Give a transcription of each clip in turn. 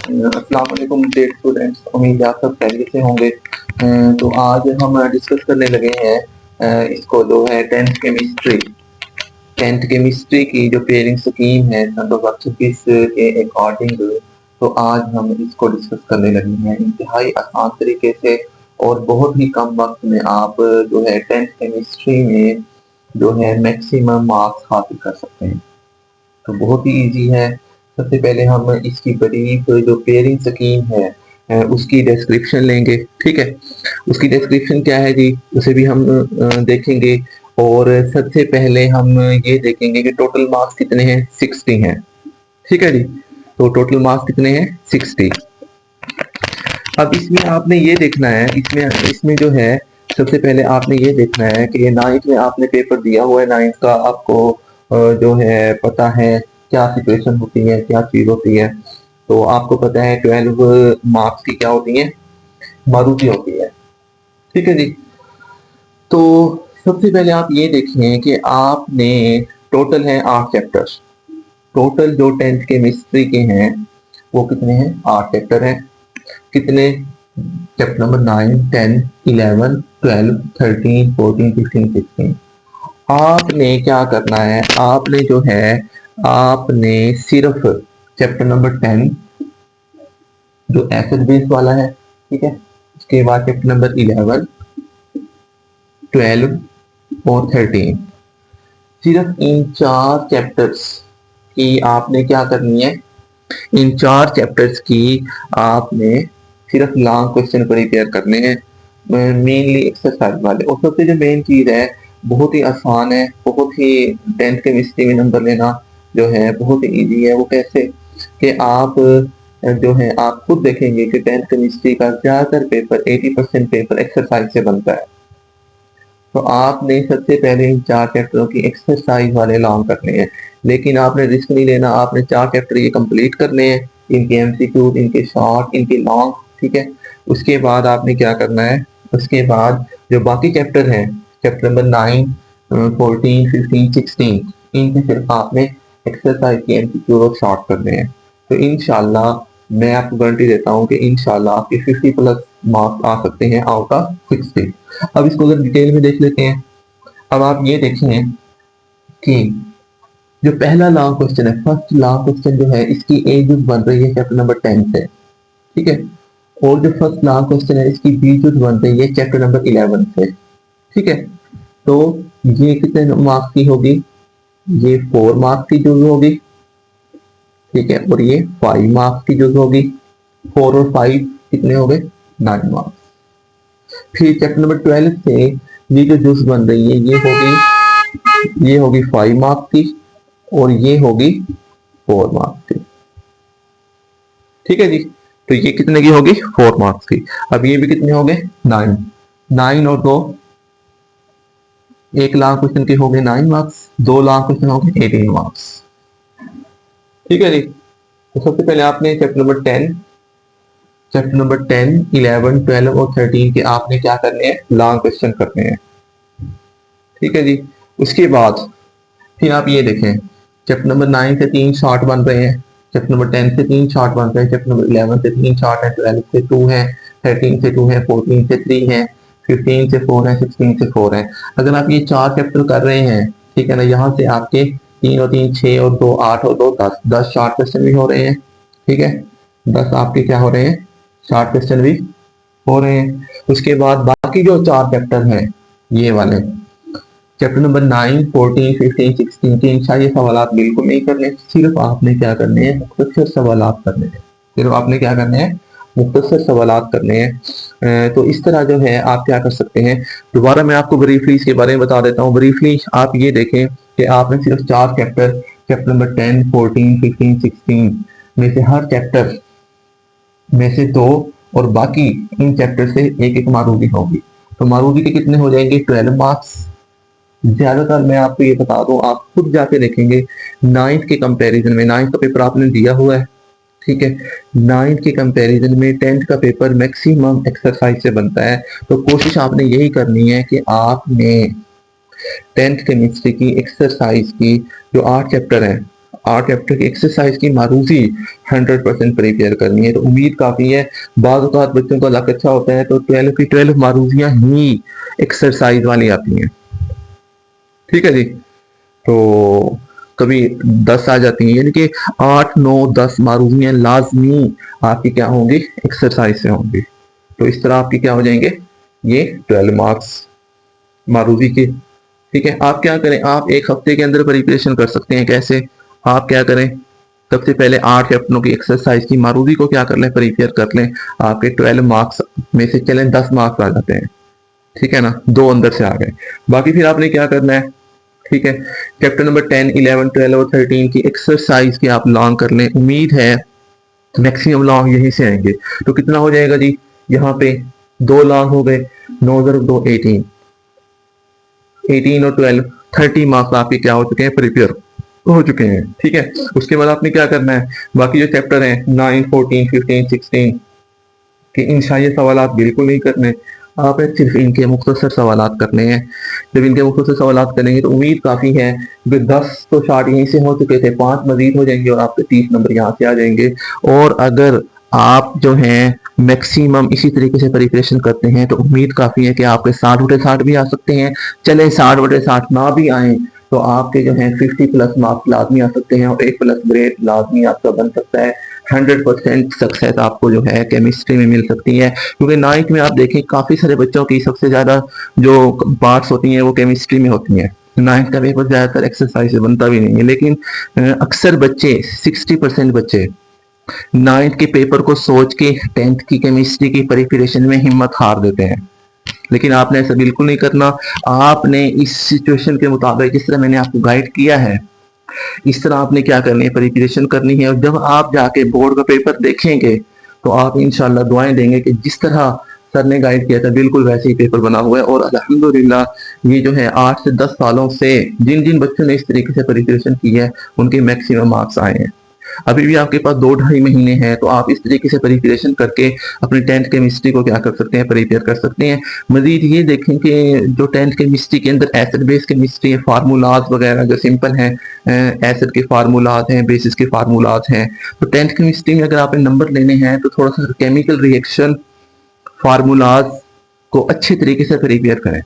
अस्सलाम वालेकुम dear students, उम्मीद है आप सब खैरियत से होंगे। तो आज हम डिस्कस करने लगे हैं इसको जो है टेंथ केमिस्ट्री की जो पेयरिंग स्कीम है सन 2026 के अकॉर्डिंग। तो आज हम इसको डिस्कस करने लगे हैं इंतहाई आसान तरीके से और बहुत ही कम वक्त में आप जो है टेंथ केमिस्ट्री में जो है मैक्सिमम मार्क्स हासिल कर सकते हैं। तो बहुत ही इजी है। सबसे पहले हम इसकी ब्रीफ जो पेयरिंग स्कीम है उसकी डिस्क्रिप्शन लेंगे। ठीक है, उसकी डिस्क्रिप्शन क्या है जी, उसे भी हम देखेंगे। और सबसे पहले हम ये देखेंगे कि टोटल मार्क्स कितने हैं, 60 हैं। ठीक है जी, तो टोटल मार्क्स कितने हैं, 60। अब इसमें आपने ये देखना है, इसमें इसमें जो है सबसे पहले आपने ये देखना है कि नाइन्थ में आपने पेपर दिया हुआ है, नाइन्थ का आपको जो है पता है क्या सिचुएशन होती है, क्या चीज होती है। तो आपको पता है 12 मार्क्स की क्या होती है, मारूति होती है। ठीक है जी, तो सबसे पहले आप ये देखिए कि आपने टोटल है 8 चैप्टर्स। टोटल जो टेंथ केमिस्ट्री के हैं वो कितने हैं, 8 चैप्टर हैं। कितने, चैप्टर नंबर 9, 10, 11, 12, 13, 14, 15, 16। आपने क्या करना है, आपने जो है आपने सिर्फ चैप्टर नंबर 10 जो एसिड बेस वाला है, ठीक है, उसके बाद चैप्टर नंबर 11, 12 और 13, सिर्फ इन 4 चैप्टर्स की आपने क्या करनी है, इन 4 चैप्टर्स की आपने सिर्फ लॉन्ग क्वेश्चन प्रिपेयर करने हैं, मेनली एक्सरसाइज वाले। और सबसे जो मेन चीज है, बहुत ही आसान है, बहुत ही टेंथ केमिस्ट्री में नंबर लेना जो है बहुत ही इजी है। वो कैसे कि आप जो है आप खुद देखेंगे कि टेंथ केमिस्ट्री का ज्यादातर पेपर 80% पेपर एक्सरसाइज से बनता है। तो आपने सबसे पहले इन 4 चैप्टरों की एक्सरसाइज वाले लॉन्ग करने हैं, लेकिन आपने रिस्क नहीं लेना, आपने 4 चैप्टर ये कंप्लीट करने हैं, इनके एमसीक्यू, इनके शॉर्ट, इनके लॉन्ग। ठीक है, उसके बाद आपने क्या करना है, उसके बाद जो बाकी चैप्टर हैं, चैप्टर नंबर 9, 14, 15, 16, इनके सिर्फ आपने एक्सरसाइज के एमसीक्यू और शॉर्ट करने हैं। तो इंशाल्लाह मैं आपको गारंटी देता हूँ कि इंशाल्लाह आपके 50+ मार्क्स आ सकते हैं आउट ऑफ 60। अब इसको अगर डिटेल में देख लेते हैं। अब आप ये देखें कि जो पहला लॉन्ग क्वेश्चन है, फर्स्ट लॉन्ग क्वेश्चन जो है, इसकी एज बन रही है चैप्टर नंबर 10 से। ठीक है, और जो फर्स्ट लॉन्ग क्वेश्चन है इसकी बीच बन रही है चैप्टर नंबर 11 से। ठीक है, तो ये कितने मार्क्स की होगी, ये 4 मार्क्स की जो होगी। ठीक है, और ये 5 मार्क्स की जो होगी। 4 और 5 कितने हो गए, 9 मार्क्स। फिर चैप्टर नंबर 12 से ये जो जूस बन रही है ये होगी 5 मार्क्स की और ये होगी 4 मार्क्स की। ठीक है जी, तो ये कितने की होगी, 4 मार्क्स की। अब ये भी कितने हो गए, 9। 9 और 2, 1 लाख क्वेश्चन के हो गए 9 मार्क्स, 2 लाख क्वेश्चन हो गए 18 मार्क्स। ठीक है जी, तो सबसे पहले आपने चैप्टर नंबर 10, 11, 12 और 13 के आपने क्या करने हैं, लॉन्ग क्वेश्चन करने हैं। ठीक है जी, उसके बाद फिर आप ये देखें, चैप्टर नंबर 9 से 3 शॉर्ट बन रहे हैं, चैप्टर नंबर 10 से 3 शॉर्ट बन रहे हैं, चैप्टर नंबर 11 से 3 शॉर्ट है, 12 से 2 है, 13 से 2 है, 14 से 3 है, 15 से 4 है, 16 से 4 है। अगर आप ये 4 चैप्टर कर रहे हैं, ठीक है ना, यहाँ से आपके 3 और 3 6 और 2 8 और 2 10 शॉर्ट क्वेश्चन भी हो रहे हैं। ठीक है, 10 आपके क्या हो रहे हैं, शॉर्ट क्वेश्चन भी हो रहे हैं। उसके बाद बाकी जो 4 चैप्टर हैं ये वाले, चैप्टर नंबर 9, 14, 15, 16 के इंशाल्लाह ये सवाल बिल्कुल नहीं करने, सिर्फ आपने क्या करने हैं, मुख्तसर सवाल करने हैं। सिर्फ आपने क्या करने हैं, मुख्तसर सवाल करने हैं। तो इस तरह जो है आप क्या कर सकते हैं। दोबारा मैं आपको ब्रीफली इसके बारे में बता देता हूँ। ब्रीफली आप ये देखें कि आपने सिर्फ 4 चैप्टर, चैप्टर नंबर 10, 14, 15, 16 में से हर चैप्टर में से 2 और बाकी इन चैप्टर से एक एक मारूदी होगी। तो मारूदी के कितने हो जाएंगे, 12 मार्क्स। ज्यादातर मैं आपको ये बता दूं, आप खुद जाके देखेंगे नाइन्थ के कंपैरिजन में, नाइन्थ का पेपर आपने दिया हुआ है, ठीक है, नाइन्थ के कंपैरिजन में टेंथ का पेपर मैक्सिमम एक्सरसाइज से बनता है। तो कोशिश आपने यही करनी है कि आपने टेंथ केमिस्ट्री की एक्सरसाइज की जो 8 चैप्टर हैं, 8 चैप्टर की एक्सरसाइज की मारूजी 100% प्रिपेयर करनी है। तो उम्मीद काफी है, बाद औक़ात बच्चों का लक अच्छा होता है तो 12 की 12 मारूजियां ही एक्सरसाइज वाली आती हैं। ठीक है जी। तो कभी 10 आ जाती हैं, यानी कि 8 9 10 मारूजियां लाजमी आपकी क्या होंगी, एक्सरसाइज से होंगी। तो इस तरह आपके क्या हो जाएंगे, ये 12 मार्क्स मारूजी के। ठीक है, आप क्या करें, आप एक हफ्ते के अंदर प्रिपरेशन कर सकते हैं। कैसे, आप क्या करें, सबसे पहले 8 चैप्टरों की एक्सरसाइज की मारूदी को क्या कर लें, प्रिपेयर कर लें। आपके 12 मार्क्स में से चलें 10 मार्क्स आ जाते हैं। ठीक है ना, 2 अंदर से आ गए। बाकी फिर आपने क्या करना है, ठीक है, चैप्टर नंबर 10 11 12 और 13 की एक्सरसाइज के आप लॉन्ग कर लें। उम्मीद है मैक्सिमम लॉन्ग यहीं से आएंगे। तो कितना हो जाएगा जी, यहाँ पे 2 लॉन्ग हो गए, 9 2 18 18 और 12 30 मार्क्स आपके क्या हो चुके हैं, प्रिपेयर हो चुके हैं। ठीक है, उसके बाद आपने क्या करना है, बाकी जो चैप्टर हैं 9 14 15 16 के इंशाल्लाह ये सवाल आप बिल्कुल नहीं करने, आपने सिर्फ इनके मुख्तसर सवाल करने हैं। जब इनके मुख्तसर सवाल करेंगे तो उम्मीद काफ़ी है कि 10 तो शार्ट यहीं से हो चुके थे, 5 मजीद हो जाएंगे और आपके 30 नंबर यहाँ से आ जाएंगे। और अगर आप जो हैं मैक्सिमम इसी तरीके से प्रिपरेशन करते हैं तो उम्मीद काफ़ी है कि आपके 60 बटे 60 भी आ सकते हैं। चले 60 बटे 60 ना भी आए तो आपके जो है 50+ मार्क्स लाजमी आ सकते हैं और 1+ ग्रेड लाजमी आपका बन सकता है। 100% सक्सेस आपको जो है केमिस्ट्री में मिल सकती है, क्योंकि 9th में आप देखें काफ़ी सारे बच्चों की सबसे ज़्यादा जो पार्ट्स होती हैं वो केमिस्ट्री में होती हैं। 9th का पेपर ज़्यादातर एक्सरसाइज से बनता भी नहीं है, लेकिन अक्सर बच्चे 60% बच्चे 9th के पेपर को सोच के 10th की केमिस्ट्री की प्रिपरेशन में हिम्मत हार देते हैं। लेकिन आपने ऐसा बिल्कुल नहीं करना। आपने इस सिचुएशन के मुताबिक जिस तरह मैंने आपको गाइड किया है इस तरह आपने क्या करनी है, प्रिपरेशन करनी है। और जब आप जाके बोर्ड का पेपर देखेंगे तो आप इंशाल्लाह दुआएं देंगे कि जिस तरह सर ने गाइड किया था बिल्कुल वैसे ही पेपर बना हुआ है। और अल्हम्दुलिल्लाह ये जो है 8 से 10 सालों से जिन जिन बच्चों ने इस तरीके से प्रिपरेशन की है उनके मैक्सिमम मार्क्स आए हैं। अभी भी आपके पास 2 ढाई महीने हैं, तो आप इस तरीके से प्रिपरेशन करके अपनी 10th केमिस्ट्री को क्या कर सकते हैं, प्रिपेयर कर सकते हैं। मजीद ये देखें कि जो 10th केमिस्ट्री के अंदर एसिड बेस केमिस्ट्री है, फार्मूलाज वगैरह जो सिंपल हैं, एसिड के फार्मूलाज हैं, बेसिस के फार्मूलाज हैं। तो 10th केमिस्ट्री में अगर आपने नंबर लेने हैं तो थोड़ा सा केमिकल रिएक्शन फार्मूलाज को अच्छे तरीके से प्रिपेयर करें।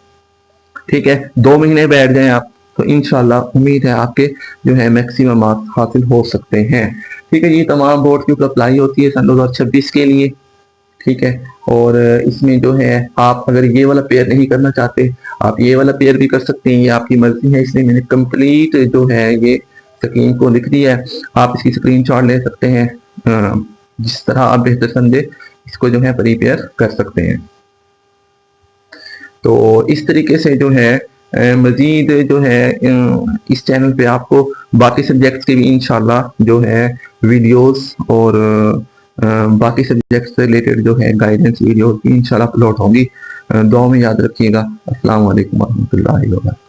ठीक है, 2 महीने बैठ जाएं आप तो इंशाल्लाह उम्मीद है आपके जो है मैक्सिमम मार्क्स हासिल हो सकते हैं। ठीक है, ये तमाम बोर्ड के ऊपर अप्लाई होती है सन 2026 के लिए। ठीक है, और इसमें जो है आप अगर ये वाला पेयर नहीं करना चाहते आप ये वाला पेयर भी कर सकते हैं, ये आपकी मर्जी है। इसलिए मैंने कंप्लीट जो है ये स्क्रीन को लिख दिया है, आप इसकी स्क्रीनशॉट ले सकते हैं। जिस तरह आप बेहतर समझे इसको जो है प्रिपेयर कर सकते हैं। तो इस तरीके से जो है मजीद जो है इस चैनल पे आपको बाकी सब्जेक्ट्स के भी इंशाल्लाह जो है वीडियोस और बाकी सब्जेक्ट्स से रिलेटेड जो है गाइडेंस वीडियोस भी इंशाल्लाह अपलोड होंगी। दुआ में याद रखिएगा। अस्सलाम वालेकुम रहमतुल्लाहि व बरकातहू।